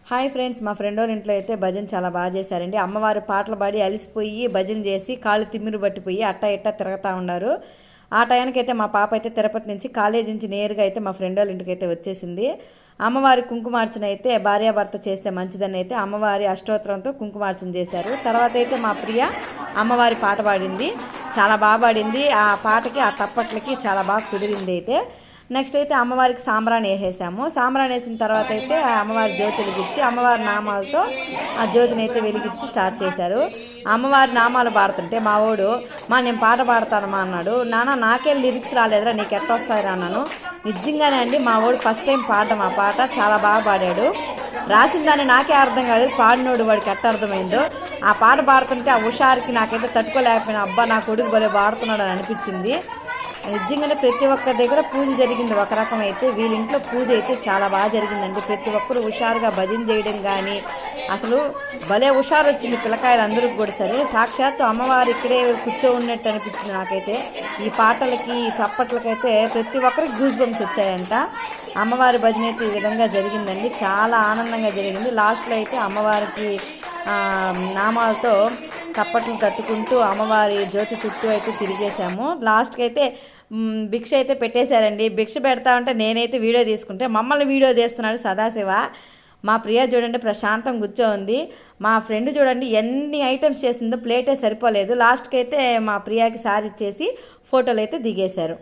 Hi friends, మా friend వాళ్ళ ఇంట్లో అయితే భజన చాలా బాగా చేశారండి. అమ్మవారి పాటలు పాడి అలిసిపోయి భజన చేసి కాళ్ళు తిమ్మిరి పట్టిపోయి అట్టా ఇట్టా తిరుగుతూ ఉన్నారు. ఆ టయానికి అయితే మా పాప అయితే తిరుపతి నుంచి కాలేజీ నుంచి నేరుగా అయితే మా ఫ్రెండ్ వాళ్ళ ఇంటికి అయితే వచ్చేసింది. అమ్మవారి కుంకుమార్చన అయితే భార్యాభర్త చేస్తే మంచిదని అయితే అమ్మవారి అష్టోత్తరంతో కుంకుమార్చన చేశారు. తర్వాత అయితే మా ప్రియ అమ్మవారి పాట పాడింది, చాలా బాగా పాడింది. ఆ పాటకి ఆ తప్పట్లకి చాలా బాగా కుదిరింది. అయితే నెక్స్ట్ అయితే అమ్మవారికి సాంబ్రాణి వేసేసాము. సాంబ్రాణి వేసిన తర్వాత అయితే అమ్మవారి జ్యోతి వెలిగించి అమ్మవారి నామాలతో ఆ జ్యోతిని అయితే వెలిగించి స్టార్ట్ చేశారు. అమ్మవారి నామాలు పాడుతుంటే మా వాడు నేను పాట పాడతానమ్మా అన్నాడు. నాకే లిరిక్స్ రాలేదురా, నీకు ఎట్ట వస్తాయిరా అన్నాను. నిజంగానే అండి, మా వాడు ఫస్ట్ టైం పాడడం ఆ పాట చాలా బాగా పాడాడు. రాసిన దాన్ని నాకే అర్థం కాదు, పాడినోడు వాడికి ఎట్ట అర్థమైందో. ఆ పాట పాడుతుంటే ఆ హుషారుకి నాకైతే తట్టుకోలేకపోయినా, అబ్బా నా కొడుకు భలే పాడుతున్నాడు అని అనిపించింది. నిజంగానే ప్రతి ఒక్కరి దగ్గర పూజ జరిగింది ఒక రకం. అయితే వీళ్ళింట్లో పూజ అయితే చాలా బాగా జరిగిందండి. ప్రతి ఒక్కరు హుషారుగా భజన చేయడం కానీ అసలు భలే హుషారు వచ్చింది పిల్లకాయలు అందరికి కూడా. సరే, సాక్షాత్తు అమ్మవారు ఇక్కడే కూర్చో ఉన్నట్టు అనిపించింది నాకైతే. ఈ పాటలకి ఈ తప్పట్లకైతే ప్రతి ఒక్కరికి గూస్ బంప్స్ వచ్చాయంట. అమ్మవారి భజన అయితే ఈ విధంగా జరిగిందండి, చాలా ఆనందంగా జరిగింది. లాస్ట్లో అయితే అమ్మవారికి నామాలతో తప్పట్లు తట్టుకుంటూ అమ్మవారి జ్యోతి చుట్టూ అయితే తిరిగేసాము. లాస్ట్కి అయితే భిక్ష అయితే పెట్టేశారండి. భిక్ష పెడతా ఉంటే నేనైతే వీడియో తీసుకుంటే మమ్మల్ని వీడియో తీస్తున్నాడు సదాశివ. మా ప్రియ చూడండి ప్రశాంతం కూర్చోంది. మా ఫ్రెండ్ చూడండి ఎన్ని ఐటమ్స్ చేసిందో, ప్లేటే సరిపోలేదు. లాస్ట్కి అయితే మా ప్రియాకి సారీ ఇచ్చేసి ఫోటోలు అయితే దిగేశారు.